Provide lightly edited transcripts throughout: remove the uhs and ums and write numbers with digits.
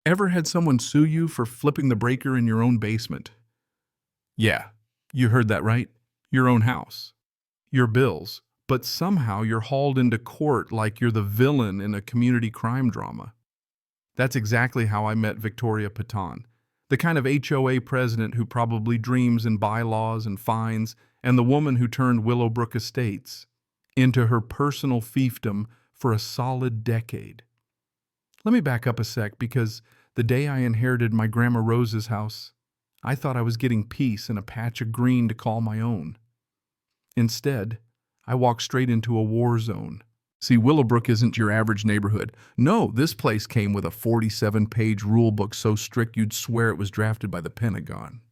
Ever had someone sue you for flipping the breaker in your own basement? Yeah, you heard that right. Your own house. Your bills. But somehow you're hauled into court like you're the villain in a community crime drama. That's exactly how I met Victoria Patton, the kind of HOA president who probably dreams in bylaws and fines, and the woman who turned Willowbrook Estates into her personal fiefdom for a solid decade. Let me back up a sec because the day I inherited my Grandma Rose's house, I thought I was getting peace and a patch of green to call my own. Instead, I walked straight into a war zone. See, Willowbrook isn't your average neighborhood. No, this place came with a 47-page rule book so strict you'd swear it was drafted by the Pentagon.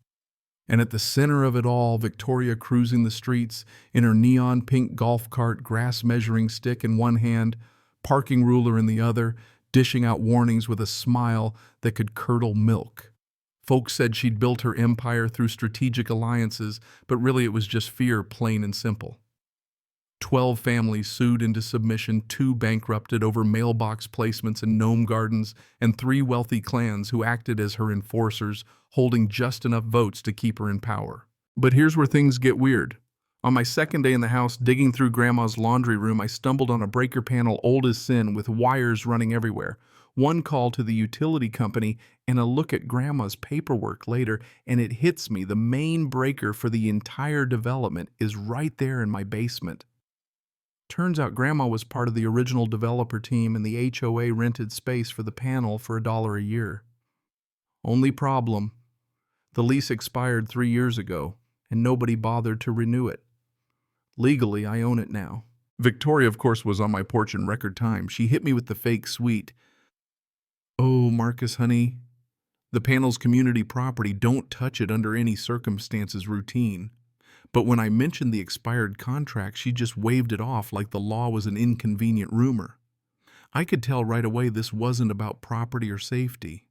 And at the center of it all, Victoria cruising the streets in her neon pink golf cart, grass measuring stick in one hand, parking ruler in the other, dishing out warnings with a smile that could curdle milk. Folks said she'd built her empire through strategic alliances, but really it was just fear, plain and simple. 12 families sued into submission, 2 bankrupted over mailbox placements and gnome gardens, and 3 wealthy clans who acted as her enforcers, holding just enough votes to keep her in power. But here's where things get weird. On my second day in the house, digging through Grandma's laundry room, I stumbled on a breaker panel old as sin with wires running everywhere. One call to the utility company and a look at Grandma's paperwork later, and it hits me. The main breaker for the entire development is right there in my basement. Turns out Grandma was part of the original developer team and the HOA rented space for the panel for $1 a year. Only problem, the lease expired 3 years ago and nobody bothered to renew it. Legally, I own it now. Victoria, of course, was on my porch in record time. She hit me with the fake sweet. Oh, Marcus, honey, the panel's community property. Don't touch it under any circumstances routine. But when I mentioned the expired contract, she just waved it off like the law was an inconvenient rumor. I could tell right away this wasn't about property or safety.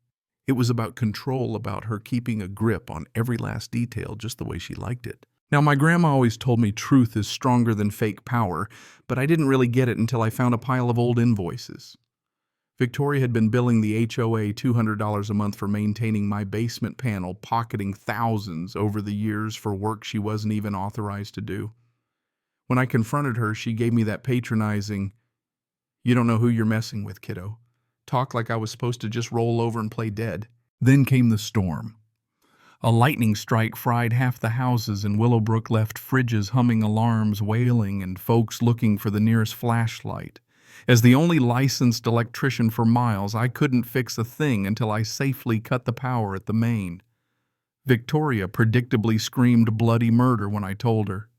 It was about control, about her keeping a grip on every last detail just the way she liked it. Now, my grandma always told me truth is stronger than fake power, but I didn't really get it until I found a pile of old invoices. Victoria had been billing the HOA $200 a month for maintaining my basement panel, pocketing thousands over the years for work she wasn't even authorized to do. When I confronted her, she gave me that patronizing, "You don't know who you're messing with, kiddo." Talk like I was supposed to just roll over and play dead. Then came the storm. A lightning strike fried half the houses, and Willowbrook left fridges humming, alarms wailing, and folks looking for the nearest flashlight. As the only licensed electrician for miles, I couldn't fix a thing until I safely cut the power at the main. Victoria predictably screamed bloody murder when I told her,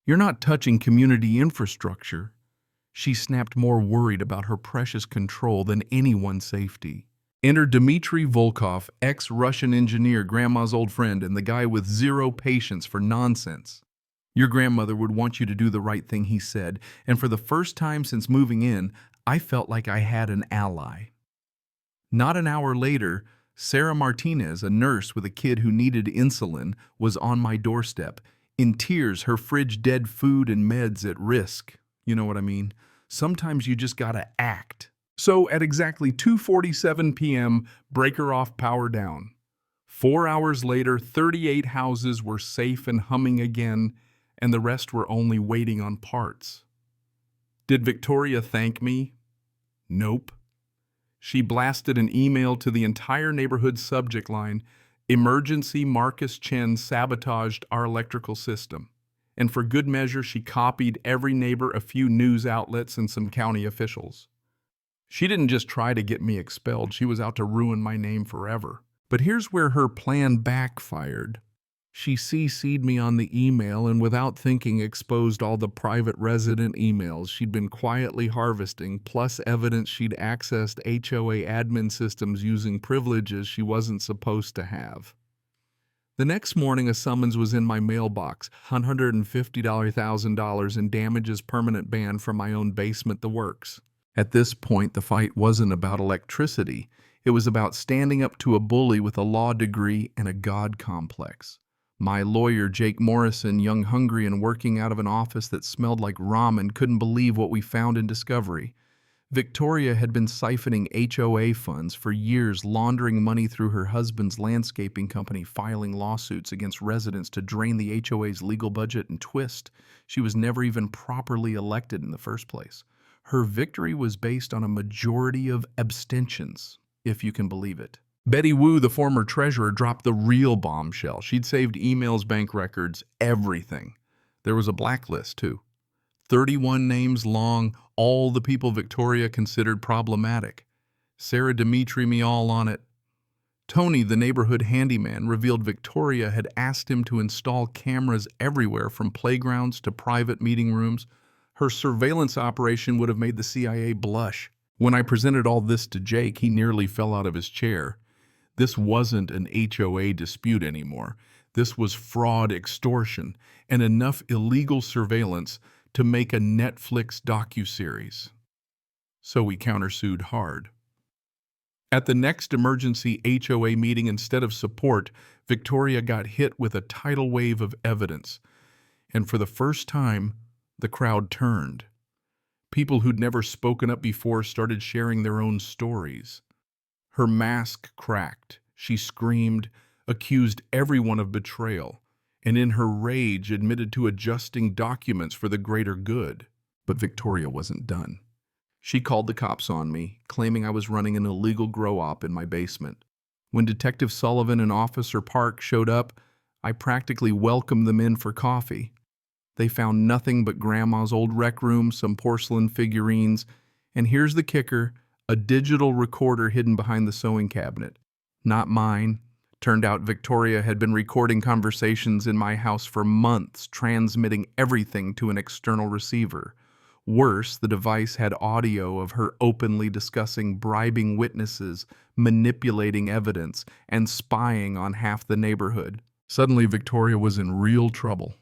"You're not touching community infrastructure." She snapped, more worried about her precious control than anyone's safety. Enter Dmitry Volkov, ex-Russian engineer, Grandma's old friend, and the guy with zero patience for nonsense. "Your grandmother would want you to do the right thing," he said, and for the first time since moving in, I felt like I had an ally. Not an hour later, Sarah Martinez, a nurse with a kid who needed insulin, was on my doorstep. In tears, her fridge dead, food and meds at risk. You know what I mean? Sometimes you just gotta act. So at exactly 2:47 p.m., breaker off, power down. 4 hours later, 38 houses were safe and humming again, and the rest were only waiting on parts. Did Victoria thank me? Nope. She blasted an email to the entire neighborhood subject line, "Emergency, Marcus Chen sabotaged our electrical system." And for good measure, she copied every neighbor, a few news outlets, and some county officials. She didn't just try to get me expelled, she was out to ruin my name forever. But here's where her plan backfired. She CC'd me on the email and without thinking exposed all the private resident emails she'd been quietly harvesting, plus evidence she'd accessed HOA admin systems using privileges she wasn't supposed to have. The next morning, a summons was in my mailbox, $150,000 in damages, permanent ban from my own basement, the works. At this point, the fight wasn't about electricity. It was about standing up to a bully with a law degree and a God complex. My lawyer, Jake Morrison, young, hungry, and working out of an office that smelled like ramen, couldn't believe what we found in discovery. Victoria had been siphoning HOA funds for years, laundering money through her husband's landscaping company, filing lawsuits against residents to drain the HOA's legal budget and twist. She was never even properly elected in the first place. Her victory was based on a majority of abstentions, if you can believe it. Betty Wu, the former treasurer, dropped the real bombshell. She'd saved emails, bank records, everything. There was a blacklist, too. 31 names long, all the people Victoria considered problematic. Sarah Dimitri me all on it. Tony, the neighborhood handyman, revealed Victoria had asked him to install cameras everywhere from playgrounds to private meeting rooms. Her surveillance operation would have made the CIA blush. When I presented all this to Jake, he nearly fell out of his chair. This wasn't an HOA dispute anymore. This was fraud, extortion, and enough illegal surveillance to make a Netflix docuseries. So we countersued hard. At the next emergency HOA meeting, instead of support, Victoria got hit with a tidal wave of evidence. And for the first time, the crowd turned. People who'd never spoken up before started sharing their own stories. Her mask cracked. She screamed, accused everyone of betrayal, and in her rage admitted to adjusting documents for the greater good. But Victoria wasn't done. She called the cops on me, claiming I was running an illegal grow-op in my basement. When Detective Sullivan and Officer Park showed up, I practically welcomed them in for coffee. They found nothing but Grandma's old rec room, some porcelain figurines, and here's the kicker, a digital recorder hidden behind the sewing cabinet. Not mine. Turned out Victoria had been recording conversations in my house for months, transmitting everything to an external receiver. Worse, the device had audio of her openly discussing bribing witnesses, manipulating evidence, and spying on half the neighborhood. Suddenly, Victoria was in real trouble.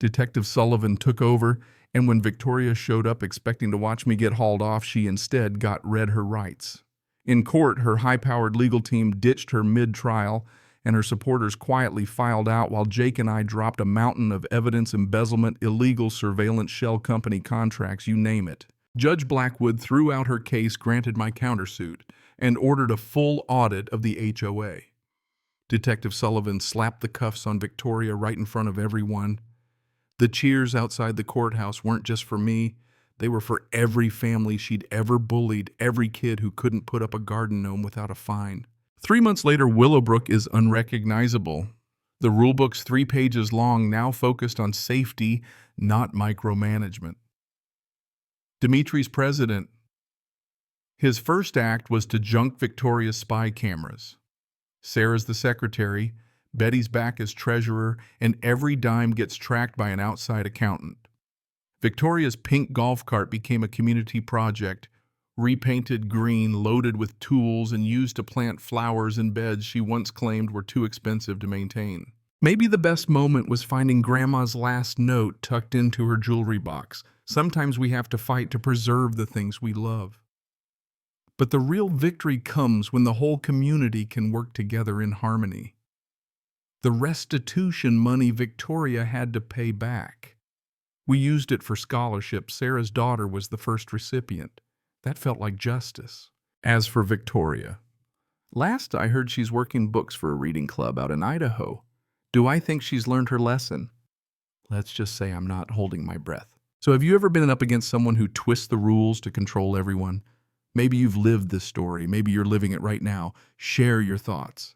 Detective Sullivan took over, and when Victoria showed up expecting to watch me get hauled off, she instead got read her rights. In court, her high-powered legal team ditched her mid-trial, and her supporters quietly filed out while Jake and I dropped a mountain of evidence, embezzlement, illegal surveillance, shell company contracts, you name it. Judge Blackwood threw out her case, granted my countersuit, and ordered a full audit of the HOA. Detective Sullivan slapped the cuffs on Victoria right in front of everyone. The cheers outside the courthouse weren't just for me. They were for every family she'd ever bullied, every kid who couldn't put up a garden gnome without a fine. 3 months later, Willowbrook is unrecognizable. The rulebook's 3 pages long, now focused on safety, not micromanagement. Dimitri's president. His first act was to junk Victoria's spy cameras. Sarah's the secretary, Betty's back as treasurer, and every dime gets tracked by an outside accountant. Victoria's pink golf cart became a community project, repainted green, loaded with tools, and used to plant flowers in beds she once claimed were too expensive to maintain. Maybe the best moment was finding Grandma's last note tucked into her jewelry box. Sometimes we have to fight to preserve the things we love. But the real victory comes when the whole community can work together in harmony. The restitution money Victoria had to pay back. We used it for scholarships. Sarah's daughter was the first recipient. That felt like justice. As for Victoria, last I heard she's working books for a reading club out in Idaho. Do I think she's learned her lesson? Let's just say I'm not holding my breath. So have you ever been up against someone who twists the rules to control everyone? Maybe you've lived this story. Maybe you're living it right now. Share your thoughts.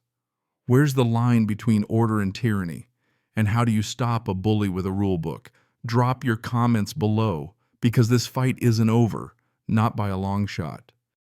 Where's the line between order and tyranny? And how do you stop a bully with a rule book? Drop your comments below, because this fight isn't over, not by a long shot.